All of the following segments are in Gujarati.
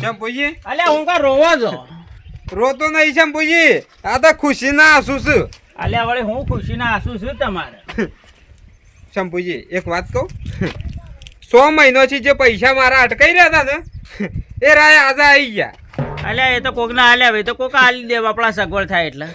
શંભુજી અલ્યા હું કા રોવો છો? રોતો નહીં શંભુજી, આ તો ખુશીના આંસુ છે. અલ્યા વળી હું ખુશીના આંસુ છું તમારે. શંભુજી એક વાત કહું, 100 મહિનોથી જે પૈસા મારા અટકાઈ રહ્યા હતા ને એ રાય આજે આવી ગયા. અલ્યા એ તો કોક ના હાલ્યા ભાઈ, તો કોક હાલી દે આપણા સગવડ થાય એટલે.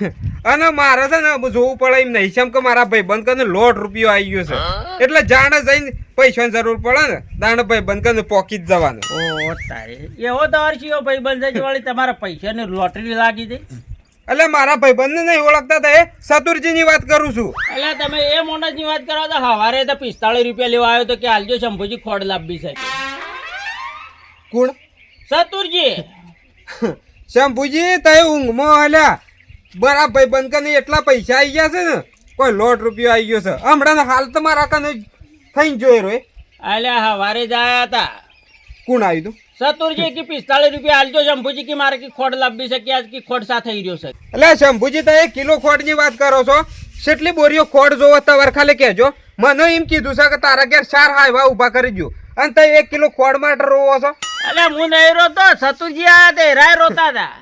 અને મારે છે ને જોવું પડે એમ નહીં, કેમ કે મારા ભાઈબંધ કને ₹100 આવી ગયો છે, એટલે જાણે જઈને પૈસાની જરૂર પડે ને દાણે ભાઈબંધ કને પોકી જ જવાનું. ઓ તારે એવો તમારે ચિયો ભાઈ બંધ વળી તમારા પૈસાની લોટરી લાગી દે. એટલે મારા ભાઈબંધને નહીં ઓળખતા હતા, એ સતુરજીની વાત કરું છું. એટલે તમે એ મોનસની વાત કરો તો સવારે તો 45 રૂપિયા લેવા આવ્યો તો કે હાલજો શંભુજી ખોડ લાવવી છે. કોણ? સતુરજી. શંભુજી તય ઊંઘમાં હાલ્યા, બરા ભાઈબંધ કને એટલા પૈસા આવી ગયા છે ને, કોઈ ₹100 આવી ગયો છે હમણાં. હાલ તો મારા કને થઈને જોઈ રહ્યો. અલ્યા સવારે જ આયા હતા. કોણ આવ્યું તું? સતુરજી કે 45 રૂપિયા હાલજો શંભુજી કે મારે કે ખોડ લાવવી છે કે આજ કે ખોડ સાથે આવી રહ્યો છે. એટલે શંભુજી તો 1 કિલો ખોડની વાત કરો છો, કેટલી બોરીઓ ખોડ જોવો તવર ખાલી કહેજો. મને એમ કીધું છે કે તારા ઘેર 4 હાઈવા ઉભા કરી દો અને તે 1 કિલો ખોડ માટે રોવો છો. અલ્યા હું નહીં રોતો, સતુરજી આયા તે રાય રોતા હતા.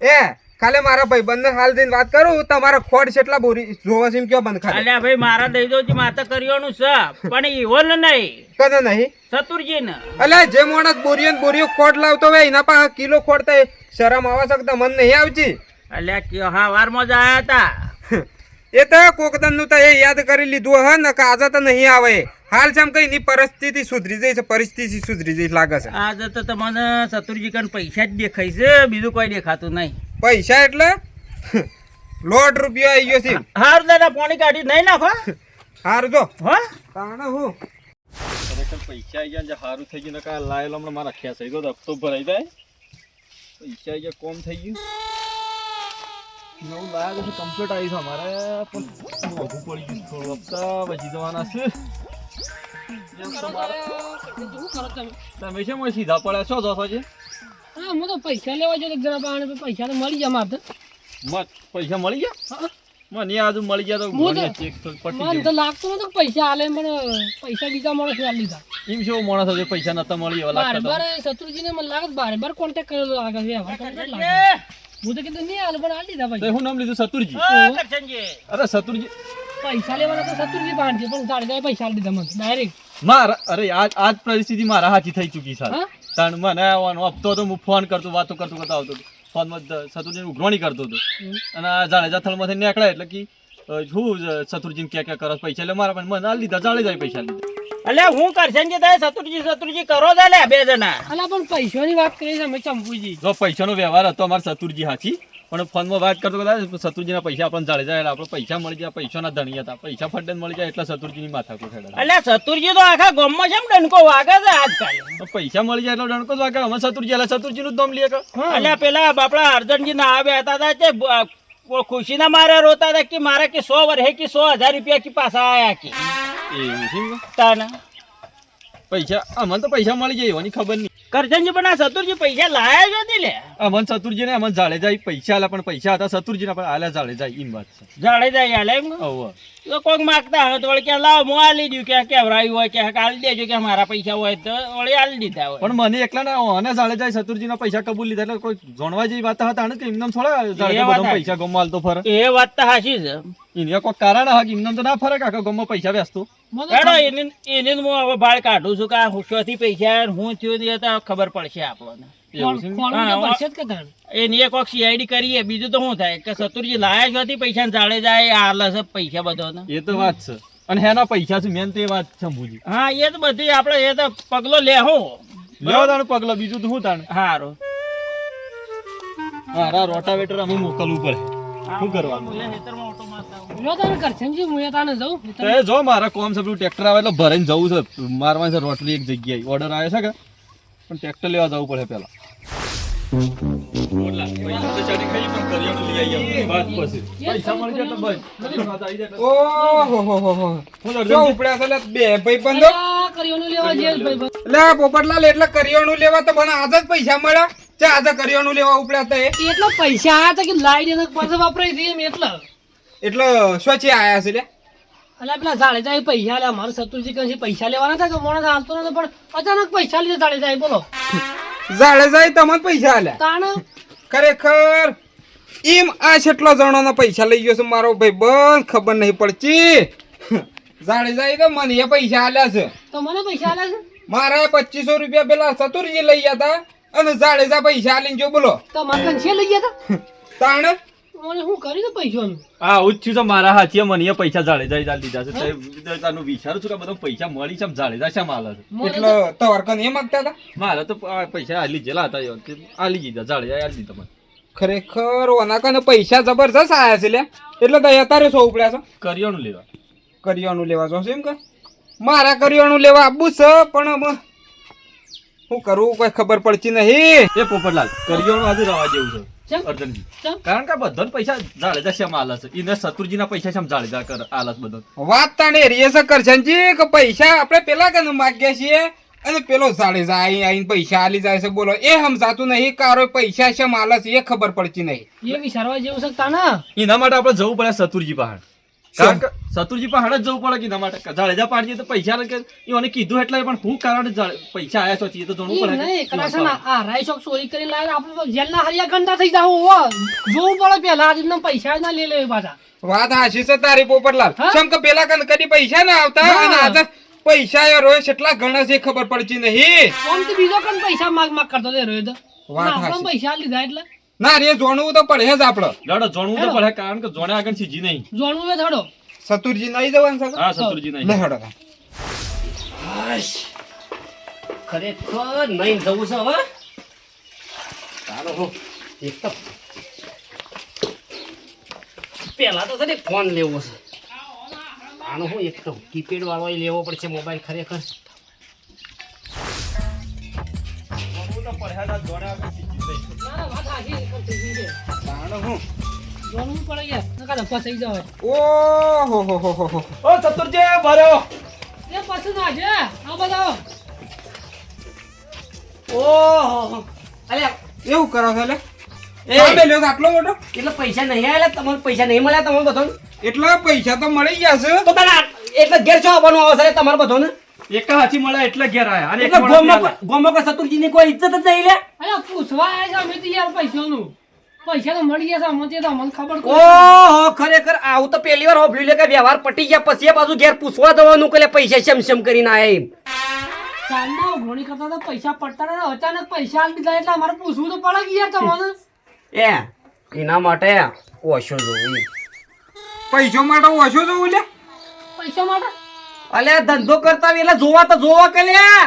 એ ખાલી મારા ભાઈબંધને હાલ જઈને વાત કરું, તમારા ખોડ કેટલા બોરી જોવો છે એમ કયો બંધ ખાલી. અલ્યા ભાઈ મારા દઈ દો માતા કર્યોનું છે પણ ઈવોલ નહીં. કદે નહીં સતુરજી ને. અલ્યા જે માણસ બોરીઓ ને બોરીઓ ખોડ લાવતો હોય એના પાસે કિલો ખોડ તો શરમ આવવા શકતા મન નહીં આવતી. અલ્યા કયો હા વારમાં જ આયા હતા. એ તો કોકદન નું તો એ યાદ કરી લીધું હે ને, આજે તો નહીં આવે. હાલ છે કઈ ની પરિસ્થિતિ સુધરી જાય છે, પરિસ્થિતિ સુધરી જાય લાગે છે. આજે તો તમને સતુરજી કન પૈસા જ દેખાય છે, બીજું કોઈ દેખાતું નહીં. પૈસા એટલે ₹100 આવી ગયો છે. હાર દાદા પાણી કાઢી નહીં નાખો. હારું જો હો તાણે હું ખરેખર પૈસા આવી ગયા સારું થઈ ગયું. ને લાયેલો હમણાં મારા ખેસ આવી ગયો, હપ્તો ભરાઈ જાય. પૈસા આવી ગયા, કોમ થઈ ગયું. નવું લાયા તો કમ્પ્લીટ આવી છે અમારે, પણ મોઘું પડી ગયું થોડું. હપ્તા બચી જવાના છે. તમે છે મને સીધા પડ્યા છો જો છે? હા હું તો પૈસા લેવા જો જરા પાણી પૈસા તો મળી જાય મારે. પૈસા મળી ગયા? મને આજુ મળી ગયા તો મને તો લાગતું નતું પૈસા આલે, પણ પૈસા બીજા માણસ લીધા. એમ શું માણસ હજુ પૈસા નતા મળી એવા લાગતા? બાર શત્રુજીને મને લાગે બાર કોન્ટેક્ટ કરેલો લાગે છે. હું તો કીધું નહીં હાલ પણ હાલ દીધા પૈસા. શું નામ લીધું? સતુરજી. અરે સતુરજી પૈસા લેવાના તો શત્રુજી બાંધશે, પણ તારે પૈસા હાલ દીધા મને ડાયરેક્ટ. મારા અરે આજ પરિસ્થિતિ મારા હાથી થઈ ચૂકી છે. તાણ મને આવવાનો હપ્તો હતો, હું ફોન કરતો વાતો કરતો આવતો હતો, ફોનમાં સતુરજીને ઉઘરાણી કરતો હતો. અને આ જાડેજા થળમાંથી નીકળ્યા એટલે કે શું સતુરજીને ક્યાં કરો પૈસા એટલે મારા પણ મને હાલ લીધા, જાડેજા પૈસા લીધા. અલ્યા હું કરશે કે તમે સતુરજી કરો છો લે બે જણા. અલા પણ પૈસાની વાત કરી છે અમે ચંપુજી. જો પૈસાનો વ્યવહાર હતો અમારે સતુરજી હાથી, પણ ફોનમાં વાત કરતો હતા સતુરજીના પૈસા આપણને જાડેજા એટલે આપણે પૈસા મળી જાય, પૈસાના ધણી હતા, પૈસા ફટને મળી જાય એટલે સતુરજીની માથા કોઠેડા. અલ્યા સતુરજી તો આખા ગામમાં જેમ ડંકો વાગે છે આજકાલ. પૈસા મળી જાય એટલે ડંકો જ વાગે. અમે સતુરજી એટલે સતુરજીનું જ નામ લઈએ. અલ્યા પેલા બાપડા અર્જનજી ના આવ્યા હતા તે ખુશી ના મારે રોતા હતા કે મારે કે 100 વર્ષે કે 100,000 રૂપિયા કે પાછા આયા કે તાના પૈસા. અમને તો પૈસા મળી જાય એવાની ખબર નહીં. કરજનજી પણ આ સતુરજી પૈસા લાયા જ નથી લે. અમન સતુરજી ને અમન જાડેજા પૈસા આલ્યા, પણ પૈસા હતા સતુરજી ના પણ આલ્યા જાડેજા. એમ વાત છે. જાડેજા આલે એમ તો કોઈક માગતા હોય તો વળી કે લાવ હું આલી દઉં કે કેવરાયું હોય કે આલી દેજો કે મારા પૈસા હોય તો વળી આલી દીધા હોય. પણ મને એકલા ના અને જાડેજા સતુરજી ના પૈસા કબૂલ લીધા એટલે કોઈ જોણવા જેવી વાત હતા ને કે એમને થોડા જાડેજા પૈસા ગમવા તો ફરે. એ વાત તો હાચી છે. એને કોઈ કારણ હા કે એમને તો ના ફરક આખા ગમમાં પૈસા વ્યસ્તો. એને હું હવે બાળ કાઢું છું કે આ હુશોથી પૈસા હું થયું ખબર પડશે આપણને. એની એક CID કરીએ, બીજું તો શું થાય કે સતુરજી લાયા છો પૈસા જાડે જાય હાલ હશે પૈસા બધો. એ તો વાત છે. અને હેના પૈસા છે મેન તો એ વાત શંભુજી. હા એ તો બધી આપડે એ તો પગલો લેવો તાણ પગલો, બીજું તો શું તાણ. હારું હા રોટાવેટર અમે મોકલવું પડે. શું કરવાનું? જો મારા કોમ છે ટ્રેક્ટર આવે એટલે ભરાઈને જવું છે, મારવા છે રોટરી એક જગ્યાએ ઓર્ડર આવે છે કે, પણ ટ્રેક્ટર લેવા જવું પડે પેલા. પોપટલાલ એટલે કરિયાણું લેવા તો મને આજ જ પૈસા મળ્યા. આજે કરિયાણું લેવા ઉપડ્યા હતા એટલા પૈસા આયા હતા કે લાઈ દે પાછા વાપરાય છે એમ એટલે સ્વચ્છ આયા છે. અલ્યા પેલા જાડેજા એ પૈસા લે મારું શત્રુજી કંઈ પૈસા લેવાના હતા કે મોણસ હાલતો નતો પણ અચાનક પૈસા લીધે જાડેજા બોલો જાડેજાએ તમને પૈસા આલ્યા તાણ ખરેખર એમ આ કેટલા જણાના પૈસા લઈ ગયો છે મારો ભાઈ બંધ ખબર નહીં પડતી જાડેજાએ તો મને એ પૈસા આલ્યા છે તો મને પૈસા આલે છે મારા 2500 રૂપિયા પેલા ચતુરજી લઈ ગયા હતા અને જાડેજા પૈસા આલીને જો બોલો તો મારે કંઈ લઈ ગયા હતા તાણ મને શું કરી દે પૈસાનું હા હું જ છું તો મારા હાથીએ મને એ પૈસા જાડેજા ચાલી દીધા છે તો તારું વિચારું છું કે બધા પૈસા મળી છે જાડેજા શા માલે છે એટલે તવાર કન એ માંગતા હતા મારે તો આ પૈસા આલી જેલા હતા યાર તે આલી દીધા જાડેજા આલી દીધા મને ખરેખર ઓના કને પૈસા જબરજસ્ત આયા છે લે એટલે ગયા તારે સો ઉપડ્યા છો કરિયાણું લેવા કરિયાણું લેવા જશો એમ કે મારા કરિયાણું લેવા આવું છે પણ શું કરવું કોઈ ખબર પડતી નહીં એ પોપટલાલ કરિયાણું આજે રવા જેવું છે ચમ? અર્જનજી ચમ? કારણ કે બધાને પૈસા જાડેજા શેમ આલે છે એને શત્રુજીના પૈસા શેમ જાડેજા કર આલે છે બધા વાત તાણે રીએ છે કરશનજી કે પૈસા આપણે પેલા કને માગ્યા છીએ અને પેલો જાડેજા આઈને પૈસા આલી જાય છે બોલો એ સમજાતું નહીં કારો પૈસા શેમ આલે છે એ ખબર પડતી નહીં એ વિચારવા જેવું છે તાના એના માટે આપણે જવું પડે શત્રુજી પહાડ કારણ કે શત્રુજી પહાડ જ જવું પડે કે એના માટે જાડેજા પાડીએ તો પૈસા કે એને કીધું એટલે પણ હું કારણ પૈસા આયા છો એ તો જોવું પડે નહીં કલાસન આ રાઈશોક ચોરી કરીને લાવ્યા આપણે તો જેલના હરિયા ગંડા થઈ જાવ જોવું પડે પેલા આજના પૈસા ના લે લે પાછા વાત હાચી છે તારી પોપટલાલ હા? કેમ કે પેલા કને કદી પૈસા ના આવતા હા. અને આજે પૈસા એ રોય કેટલા ગણા છે એ ખબર પડતી નહીં કોણ તો બીજો કણ પૈસા માગ કરતો તે રોય તો વાત આપણે હાચી. પૈસા લીધા એટલે ના રે જોણવું તો પડે જ આપડે લડો જોણવું તો પડે કારણ કે જોણે આગળ સીજી નહીં જોણવું એ થડો સતુરજી નહીં જવાનું છે હા શત્રુજી લે નહીં હડો ખરેખર નહીં જવું છે હવે ચાલો હું એક તો પેલા તો છે ને ફોન લેવો છે આનો હું એક તો કીપેડ વાળો લેવો પડશે મોબાઈલ ખરેખર ના વાત હાજી પણ થઈ ગઈ છે. તાણે હું જોણવું પડે યાર નકા ધપ્પા થઈ જાવ ઓહો હો હો હો હો ઓ શત્રુજી ભર્યો એ પાછું ના છે આ બતાવો ઓહો અલ્યા એવું કરો છો લે એ સામે લ્યો છો આટલો મોટો એટલે પૈસા નહીં આવેલા તમારે પૈસા નહીં મળ્યા તમારે બધો એટલા પૈસા તો મળી ગયા છે તો તને એટલે ઘેર છો આવવાનું આવશે તમારે બધો ને એક હાથી મળે એટલે ઘેર આયા અને એક એટલે મળે ગોમો કે શત્રુજીની કોઈ ઇજ્જત જ નહીં લે અરે પૂછવા આવ્યા છે અમે તો યાર પૈસાનું પૈસા તો મળી ગયા છે અમને તો અમને ખબર કોઈ ઓહો ખરેખર આવું તો પહેલી વાર હોભળ્યું લે કે વ્યવહાર પટી ગયા પછી એ પાછું ઘેર પૂછવા જવાનું કે લે પૈસા શમ કરીને આયા એમ ચાલના ઘોડી કરતા તો પૈસા પડતા હતા અચાનક પૈસા આલી દીધા એટલે અમારે પૂછવું તો પડે કે યાર તમને એના માટે ઓછો જોવું પૈસો માટે ઓછો જોવું લે પૈસા માટે અલે ધંધો કરતા વેલા જોવા તો જોવા કે લ્યા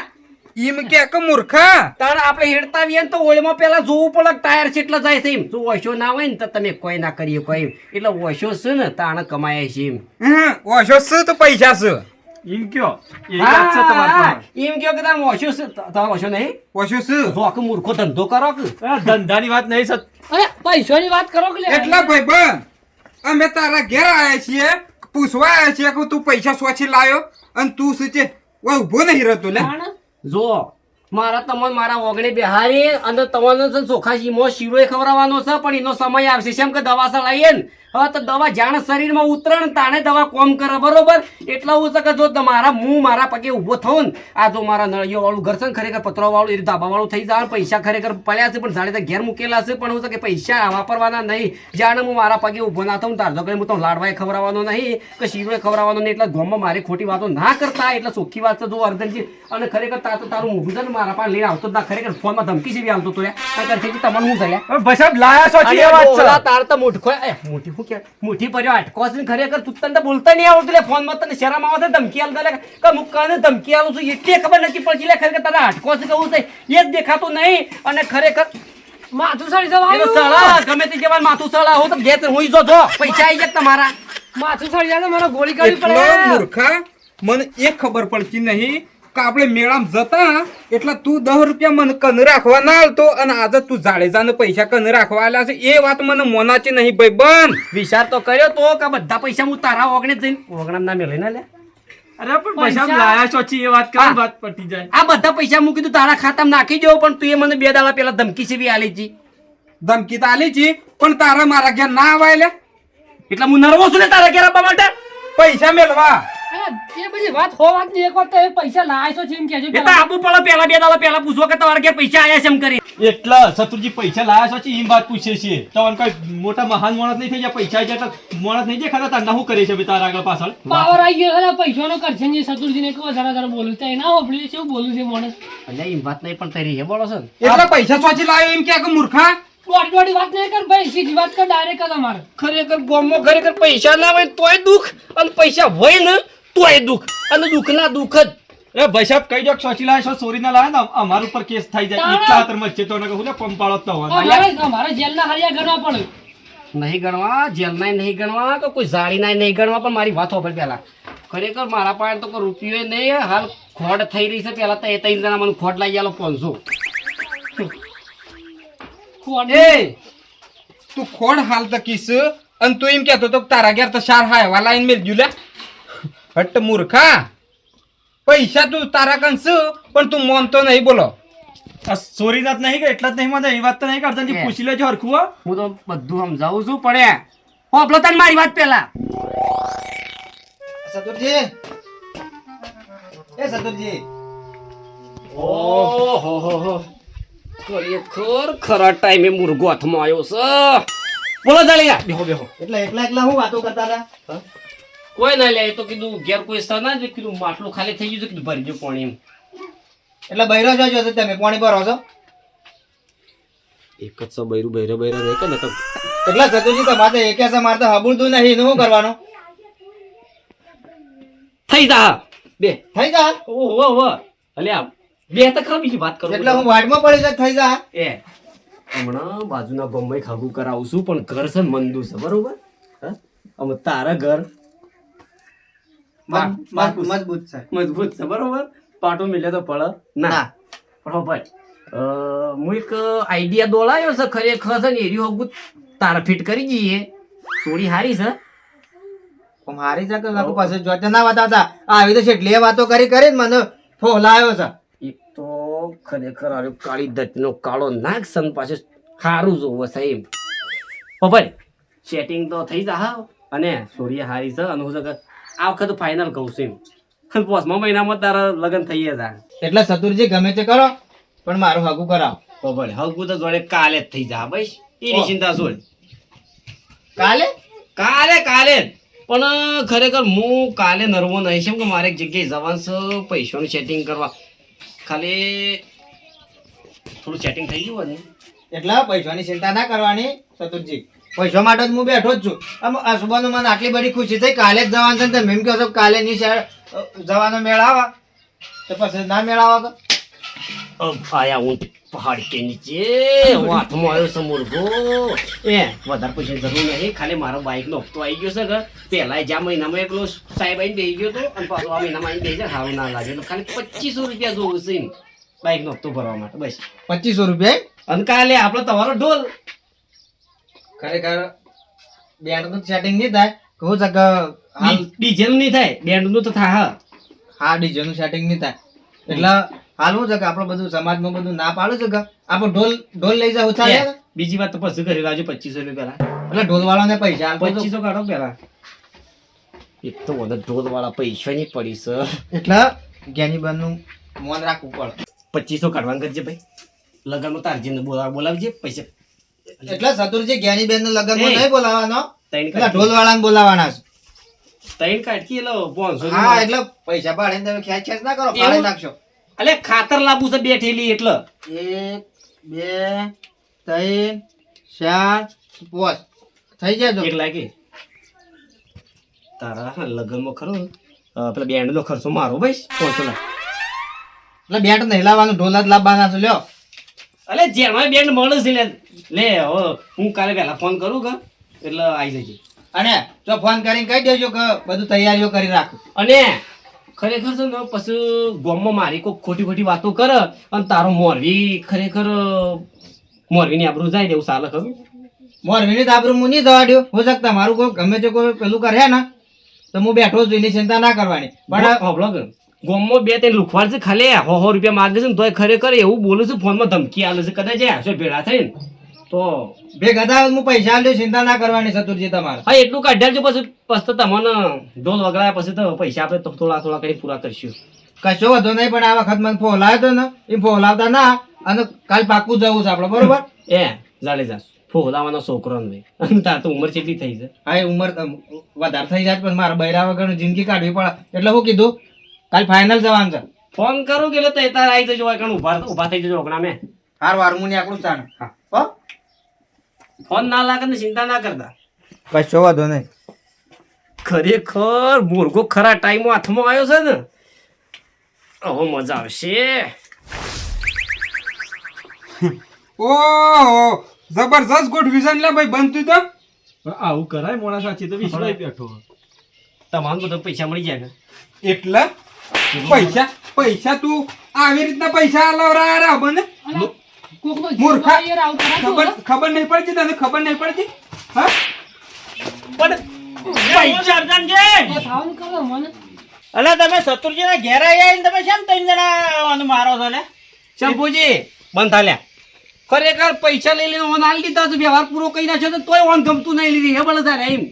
એમ કે મૂર્ખા તાણ આપણે હેડતા આવીએ ને તો ઓળમાં પેલા જોવું પડે કે ટાયર કેટલા જાય છે એમ જો ઓછો ના હોય ને તો તમે કોઈ ના કરીએ કોઈ એટલે ઓછો છે ને તાણ કમાય છે એમ ઓછો છે તો પૈસા છે એમ કયો એ વાત છે તમારી પાસે. એમ કયો કે તમે ઓછો છે તમે ઓછો નહીં ઓછો છે જો આખો મૂર્ખો ધંધો કરો કે આ ધંધાની વાત નહીં અરે પૈસાની વાત કરો કે લે એટલા ભાઈ બંધ અમે તારા ઘેર આયા છીએ પૂછવા આયા છીએ કે તું પૈસા સોચી લાયો અને તું શું છે ઓય ઊભો નહીં રહેતો લે તાણ જો મારા તમને મારા ઓગણે બેહારી અને તમને છે ને ચોખા શીમો શીરોય ખવડાવવાનો છે પણ એનો સમય આવશે કેમ કે દવા સળાઈએ ને હવે તો દવા જાણે શરીરમાં ઉતરે ને તાણે દવા કોમ કરે બરોબર એટલે હું છે કે જો મારા મારા પગે ઊભો થયો ને આ જો મારા નળિયો વાળું ઘર છે ને ખરેખર પતરો વાળું એ ધાબા વાળું થઈ જાય પૈસા ખરેખર પડ્યા છે પણ જાણે ઘેર મૂકેલા છે પણ હું છે કે પૈસા વાપરવાના નહીં જાણે હું મારા પગે ઊભો ના થઉં તારજો કે હું તો લાડવાય ખવડાવવાનો નહીં કે શીરોય ખવડાવવાનો નહીં એટલે ગામમાં મારી ખોટી વાતો ના કરતા એટલે ચોખ્ખી વાત છે જો અર્જનજી અને ખરેખર તારું મોઢું છે ને મારા પાસે લઈને આવતો જ ના ખરેખર ફોનમાં ધમકી જેવી આવતો તો તમને હું ચાલ્યા હવે ભાઈ સાહેબ લાયા છો છે એ વાત છે બોલા તાર તો મુઠખો મોટી શું કે મુઠી ભર્યો આટકો છે ને ખરેખર તું તને તો બોલતા નહીં આવડતું લે ફોનમાં તને શરમ આવે છે ધમકી આલતા લે કે હું કાને ધમકી આલું છું એટલે ખબર નથી પડતી લે ખરેખર તારા આટકો છે કેવું છે એ જ દેખાતું નહીં અને ખરેખર માથું સડી જવા એનો આવ્યું. સળા ગમે તે જવાન માથું સળા હું તો ઘેર હું જો પૈસા આવી જાય તમારા માથું સડી જાય તો મારે ગોળી કાઢવી એટલો પડે મૂર્ખા મને એ ખબર પડતી નહીં કે આપણે મેળામાં જતા એટલે તું 10 રૂપિયા મને કન રાખવા ના આવતો અને આજે તું જાડેજાને પૈસા કન રાખવા આલ્યા છે એ વાત મને મોનાચી નહીં ભાઈ બંધ વિચાર તો કર્યો તો કે બધા પૈસા હું તારા ઓગણે જઈને ઓગણા ના મેળવી ના લે અરે પણ ભાઈ સાહેબ લાયા છો છે એ વાત કઈ વાત પટી જાય આ બધા પૈસા મૂકી તું તારા ખાતામાં નાખી દો પણ તું એ મને 2 દાડા પહેલા ધમકી સેવી આલી હતી ધમકી તો આલી છી પણ તારા મારા ઘેર ના આવાય લે એટલે હું નર્વસ છું ને તારા ઘેર આવવા માટે પૈસા મેળવા. અરે, એ બધી વાત હો વાત ની એક વાત તો એ પૈસા લાય છો જેમ કહેજો એ તો આપવું પડે પેલા 2 દાડા પહેલા પૂછવો કે તમારે ઘેર પૈસા આયા છે એમ કરી. એટલા શત્રુજી પૈસા લાયા છો એમ વાત પૂછે છે તમને કોઈ મોટા મહાન માણસ નહીં થઈ ગયા પૈસા આવી જાય તો માણસ નહીં દેખાતા તારના શું કરે છે ભાઈ તારા આગળ પાછળ પાવર આવી ગયો છે પૈસાનો કરશે ને સતુરજીને કહો જરા બોલું તો એના હોબળી છે બોલું છે માણસ એટલે એમ વાત નહીં પણ તારી એ બોલો છો ને. એટલા પૈસા સોચી લાવ્યો એમ કે મૂર્ખા. દોડી વાત નહીં કર ભાઈ સીધી વાત કર ડાયરેક્ટ કર અમારે ખરેખર ગામમાં ખરેખર પૈસા ના હોય તોય દુઃખ અને પૈસા હોય ને તોય દુઃખ અને દુઃખના દુઃખ જ. એ ભાઈ સાહેબ કઈ દો સોચી લાયા છો ચોરી ના લાયા ને અમારા ઉપર કેસ થઈ જાય તારા- એટલા હાથર મત છે તો હું પંપાળો તો હોવાનો. અમારે જેલના હરિયા ગણવા પડે નહીં ગણવા જેલનાય નહીં ગણવા તો કોઈ જાળીનાય નહીં ગણવા પણ મારી વાત હોભળ પેલા ખરેખર મારા પાસે તો કોઈ રૂપિયો નહીં હાલ ખોટ થઈ રહી છે પેલા તો એ 3 જણા મને ખોટ લાગી આલો 500. એ તું ખોડ હાલ તકીશ અને તું એમ કહેતો તો કે તારા ઘેર તો 4 હાયવા લાઈન મેલજુ લે. હટ મૂર્ખા, પૈસા તું તારા કંસ પણ તું માનતો નહીં. બોલો આ ચોરી ના જ નહીં કે એટલા જ નહીં મને એ વાત તો નહીં કરતા હે. પૂછી લેજો હરખું હો. હું તો બધું સમજાવું છું પણ હોભળો તને મારી વાત પેલા. સતુરજી એ સતુરજી ઓહો ખરેખર ખરા ટાઈમે મુર્ગો હાથમાં આવ્યો છે. બોલો જાલિયા બેહો બેહો. એટલે એકલા હું વાતો કરતા હતા કોઈ ના લે એ તો કીધું ઘેર કોઈ સર ના જ કીધું માટલું ખાલી થઈ ગયું છે કીધું ભરી ગયું પાણી એમ. એટલે બૈરો જોજો છો તમે પાણી ભરો છો એક જ સો બૈરું બૈરો બૈરો નહીં કે ને તો એટલે સતુરજી તો મારે એક છે મારે તો હબુડતું નહીં એનું શું કરવાનું થઈ જા બે થઈ જા ઓહો ઓહો અલ્યા બે તો ખરા બીજી વાત કરું એટલે હું વાડમાં પડી જાય થઈ જા એ હમણાં બાજુના ગામમાં ખાગું કરાવું છું પણ ઘર છે ને મંદુ છે બરોબર હા અમે તારા ઘર મજબૂત છે મજબૂત છે બરોબર પાટો મિલે તો પડે ના પણ હો ભાઈ હું એક આઈડિયા દોડાયો છે ખરેખર છે ને એરી હોગું તારા ફિટ કરી જઈએ થોડી હારી છે મારી જાતે લાગુ પાસે જોતે ના બતાવતા આવી તો કેટલી વાતો કરી કરી ને મને ફોલાયો છે એક તો ખરેખર આરે કાળી દત્તનો કાળો નાગ સન પાસે હારું જોવો છે એમ ભાઈ સેટિંગ તો થઈ જા હા અને સોરિયા હારી છે અને હું છે આ વખત ફાઇનલ કહું છું એમ અને 5મા મહિનામાં તારા લગ્ન થઈ જાય એટલે સતુરજી ગમે તે કરો પણ મારું હગું કરાવો તો ભાઈ હગું તો જોડે કાલે જ થઈ જા ભાઈ એની ચિંતા છોડ કાલે કાલે કાલે જ. પણ ખરેખર હું કાલે નરવો નહીં છે કે મારે એક જગ્યાએ જવાનું છે પૈસાનું સેટિંગ કરવા ખાલી થોડું સેટિંગ થઈ ગયું ને એટલે પૈસાની ચિંતા ના કરવાની સતુરજી પૈસા માટે જ હું બેઠો જ છું આમ આ સુબાનું મને આટલી બધી ખુશી થઈ કાલે જ જવાનું છે ને તમે એમ કહો છો કે કાલે ની જવાનો મેળ આવા તો પછી ના મેળ આવા તો આયા હું પહાડ કે નીચે વાતમાં આવ્યો છે મુર્ગો એ વધારે પૈસા જરૂર નહીં ખાલી મારો બાઇકનો હપ્તો આવી ગયો છે કે પહેલા જ્યાં મહિનામાં એકલો સાહેબ આવીને બેસી ગયો હતો અને પાછો આ મહિનામાં આવીને બેસી જાય સારું ના લાગે એટલે ખાલી 2500 રૂપિયા જોવું છે એમ બાઇકનો હપ્તો ભરવા માટે બસ 2500 રૂપિયા અને કાલે આપણો તમારો ઢોલ ખરેખર બેન્ડ નું સેટિંગ નહીં થાય કહું છે કે હાલ ડીજે નું નહીં થાય બેન્ડ નું તો થાય હા ડીજે નું સેટિંગ નહીં થાય એટલે હાલ શું છે કે આપણે બધું સમાજમાં બધું ના પાડું છે કે આપણે ઢોલ લઈ જાવ ચાલે હા બીજી વાત તો પછી કરી લાવજો 2500 રૂપિયા પેલા એટલે ઢોલ વાળાને પૈસા આપો તો. 2500 કાઢો પેલા એક તો બધા ઢોલ વાળા પૈસા ની પડી છે એટલે જ્ઞાનીબેન નું મોન રાખવું પડે 2500 કાઢવાનું કરજે ભાઈ લગનમાં તારજીને બોલાવજે પૈસા એટલે સતુરજી જ્ઞાનીબેન નું લગ્ન એ. નહીં બોલાવવાનો ત્રણ એટલે ઢોલ વાળાને બોલાવવાના છે ત્રણ કાઢી એટલે 500 હા એટલે પૈસા પાડીને તમે ખેંચ ના કરો ફાળી એવું? નાખશો અલે ખાતર લાવવું છે 2 થેલી એટલે 1 2 3 4 5 થઈ જાય તો એક લાગે તારા લગનમાં ખરો પેલા બેન્ડ નો ખર્ચો મારો ભાઈ 500 લાખ એટલે બેટ નહીં લાવવાનું ઢોલ જ લાવવાના છે લ્યો અલે જેમાં બેન્ડ મળે છે લે હવે હું કાલે પહેલા ફોન કરું કે એટલે આવી જજે અને જો ફોન કરીને કહી દેજો કે બધું તૈયારીઓ કરી રાખો અને ખરેખર છે ને પછી ગામમાં મારી કોઈ ખોટી ખોટી વાતો કરે અને તારો મોરવી ખરેખર મોરવીની આબરૂ જાય ને એવું ચાલે ખરું મોરવીની તાબરું હું નહીં જવા દઉં હો શકતા મારું કોઈ ગમે તે કોઈ પેલું કરે ને તો હું બેઠો છું એની ચિંતા ના કરવાની પણ હોભળો કે ગામમાં 2-3 લુખવાડ છે ખાલી 100 રૂપિયા માગે છે ને તોય ખરેખર એવું બોલું છું ફોનમાં ધમકી આલે છે કદાચ હશો ભેળા થઈને તો ભેગા થાવ હું પૈસા આલ્યો ચિંતા ના કરવાની સતુરજી તમારે હા એટલું કાઢ્યા પછી પછી તો તમને ઢોલ વગડાયા પછી તો પૈસા આપણે તો થોડા થોડા કરી પૂરા કરશું કશો વધો નહીં પણ આ વખત મને ફોલાયો તો ને એ ફોલાવતા ના અને કાલ પાકું જવું છે આપણે બરોબર એ જાડેજા ફોલાવાનો છોકરો ને ભાઈ અને તાર તો ઉંમર કેટલી થઈ છે હા એ ઉંમર વધારે થઈ જાય પણ મારા બૈરા વગર જિંદગી કાઢવી પડે એટલે શું કીધું કાલ ફાઇનલ જવાનું છે ફોન કરું કે તો તાર આવી જજો કારણ ઉભા થઈ જજો ઓગણા મેં હાર વારમુની આકડું તાણ હો ફોન ના લાગે ને ચિંતા ના કરતા કશો વધો નહીં ખરેખર મોરગો ખરા ટાઈમ હાથમાં આવ્યો છે ને ઓહો મજા આવશે ઓહો જબરજસ્ત ગોઠવી છે લે ભાઈ બનતું તો આવું કરાય મોણા સાચી તો વિશ્વાસ બેઠો તમામ બધા પૈસા મળી જાય એટલે પૈસા તું આવી રીતના પૈસા આલવરા બને કોકનો મૂર્ખા. જીવ યાર આવું કરાતું હોય. ખબર નહીં પડતી તને ખબર નહીં પડતી હા પણ પૈસા અર્જનજી એ થાવાનું કરો મને અલા તમે શત્રુજીના ઘેર આયા ને તમે કેમ ત્રણ જણા મારો છો લે શંભુજી બંધ થાલ્યા ખરેખર પૈસા લઈ લઈને ઓન આલી દીધા છે વ્યવહાર પૂરો કરી નાખ્યો તો તોય ઓન ગમતું નહીં લીધી હે બળદાર એમ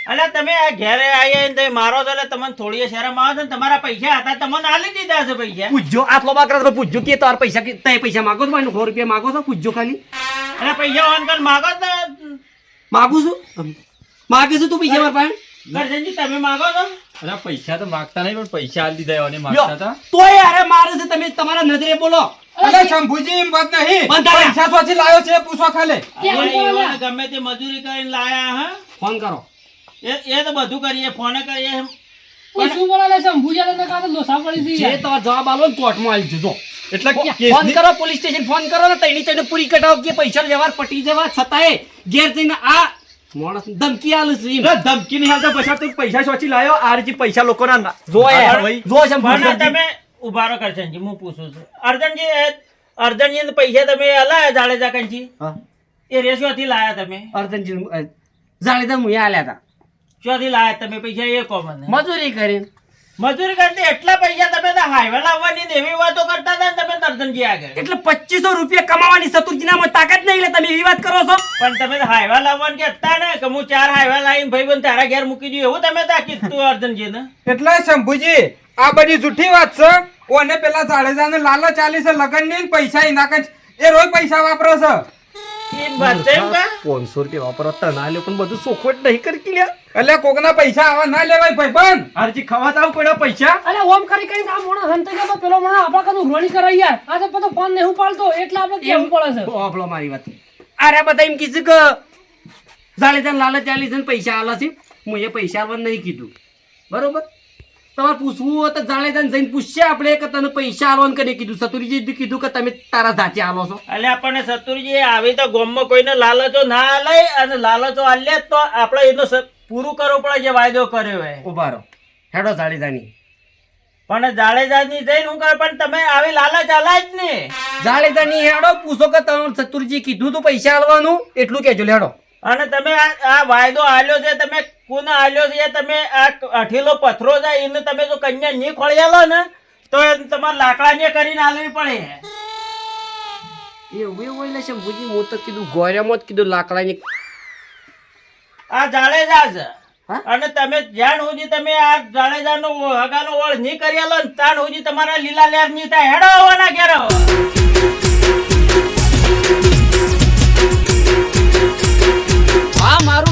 અલા તમે આ ઘેરે આયા ને તમે મારો છો એટલે તમને થોડી શરમ આવે છે ને તમારા પૈસા હતા તમને આલી દીધા છે પૈસા પૂછજો આટલો બાકરા પૂછજો કે તાર પૈસા તે પૈસા માંગો છો મને 100 રૂપિયા માંગો છો પૂછજો ખાલી અને પૈસા ઓન કર માગો ને માગું છું માગે છું તું પૈસા માર પાસે કરશનજી તમે માગો છો અરે પૈસા તો માગતા નહીં પણ પૈસા આલી દીધા એને માગતા હતા તોય અરે મારે છે તમે તમારા નજરે બોલો અલે શંભુજી એમ વાત નહીં બંધ થા. પૈસા સોથી લાયો છે એ પૂછો ખાલે અરે એવાને ગમે તે મજૂરી કરીને લાયા હા ફોન કરો એ તો બધું કરીએ ફોન કરીએ કોઈ શું બોલે લે શંભુજી ને કાં તો લોસા પડી હતી જે તમારો જવાબ આલો ને કોર્ટમાં આવી જજો એટલે ફોન કેસની- કરો પોલીસ સ્ટેશન ફોન કરો ને તઈને પૂરી કટાવ કે પૈસા વ્યવહાર પટી જવા છતાંય ઘેર જઈને આ માણસ ધમકી આલે છે એમ. અરે ધમકી નહીં હાલતા પછી તું પૈસા સોચી લાયો આ રીતે પૈસા લોકોના જો હા, યાર ભાઈ. જો છે પણ તમે ઉભા રહો કરશનજી હું પૂછું છું અર્જનજી પૈસા તમે હલાયા જાડેજા કંજી હા એ રેશિયોથી લાયા તમે અર્જનજી જાણીતા મુએ આલ્યા હતા ચોથી લાયા તમે પૈસા એ કહો મને મજૂરી કરીને મજૂરી કરતી એટલા પૈસા તમે તો હાઈવે લાવવાની ને એવી વાતો કરતા હતા ને તમે અર્જનજી આગળ એટલે 2500 રૂપિયા કમાવાની સતુરજીનામાં તાકાત નહીં એટલે તમે એવી વાત કરો છો પણ તમે તો હાઈવા લાવવાનું કહેતા ને કે હું 4 હાઈવા લાવીને ભાઈ તારા ઘેર મૂકી દઉં એવું તમે તા કીધું અર્જનજી ને એટલે શંભુજી આ બધી જૂઠી વાત છે ઓને પેલા જાડેજાને લાલચ આલી છે લગન ની પૈસા એના કઈ એ રોજ પૈસા વાપરો છે એ વાત છે એમ કા 500 રૂપિયા વાપરવા તના લ્યો પણ બધું સોખવટ નહીં કરી લ્યા એટલે કોકના પૈસા આવા ના લેવાય ભાઈ બંધ હારજી ખવાતા આવું પડ્યા પૈસા અરે ઓમ કરી કરીને આ મોણસ હંતે ગયા પેલો મને આપણા કાનું ઉઘરાણી કરાઈ યાર આ તો બધો ફોન નહીં ઉપાડતો એટલે આપણે કેવું પડે છે આપણો મારી વાત અરે બધા એમ કીધું કે જાડેજાને લાલચ આલી છે ને પૈસા આલા છે હું એ પૈસા આવવાનું નહીં કીધું બરોબર તમારે પૂછવું હોય તો જાડેજાને જઈને પૂછશે આપણે કે તને પૈસા આલવાનું કને કીધું સતુરીજી કીધું કે તમે તારા જાતે આલો છો એટલે આપણને સતુરજી આવી તો ગામમાં કોઈને લાલચો ના આલે અને લાલચો આલે તો આપણે એનો પૂરું કરવું પડે જે વાયદો કર્યો હોય ઉભા રહો હેડો જાડેજાની પણ જાડેજાની જઈને હું કર પણ તમે આવી લાલચ આલા જ ને જાડેજાની હેડો પૂછો કે તમે સતુરજી કીધું તું પૈસા આલવાનું એટલું કહેજો હેડો અને તમે આ વાયદો આલ્યો છે તમે કોને આલ્યો છે એ તમે આ અઠેલો પથરો જાય એને તમે જો કન્યા નહીં ખોળિયાલો ને તો એ તમારે લાકડાને કરીને આલવી પડે એવું એવું એટલે શંભુજી હું તો કીધું ગોળ્યામાં જ કીધું લાકડાની આ જાડેજા છે હા? અને તમે જ્યાં સુધી તમે આ જાડેજાનો હગાનો ઓળ નહીં કરી આલો ને ત્યાં સુધી તમારા લીલા લેર નહીં થાય હેડો આવવાના ઘેર આ મારું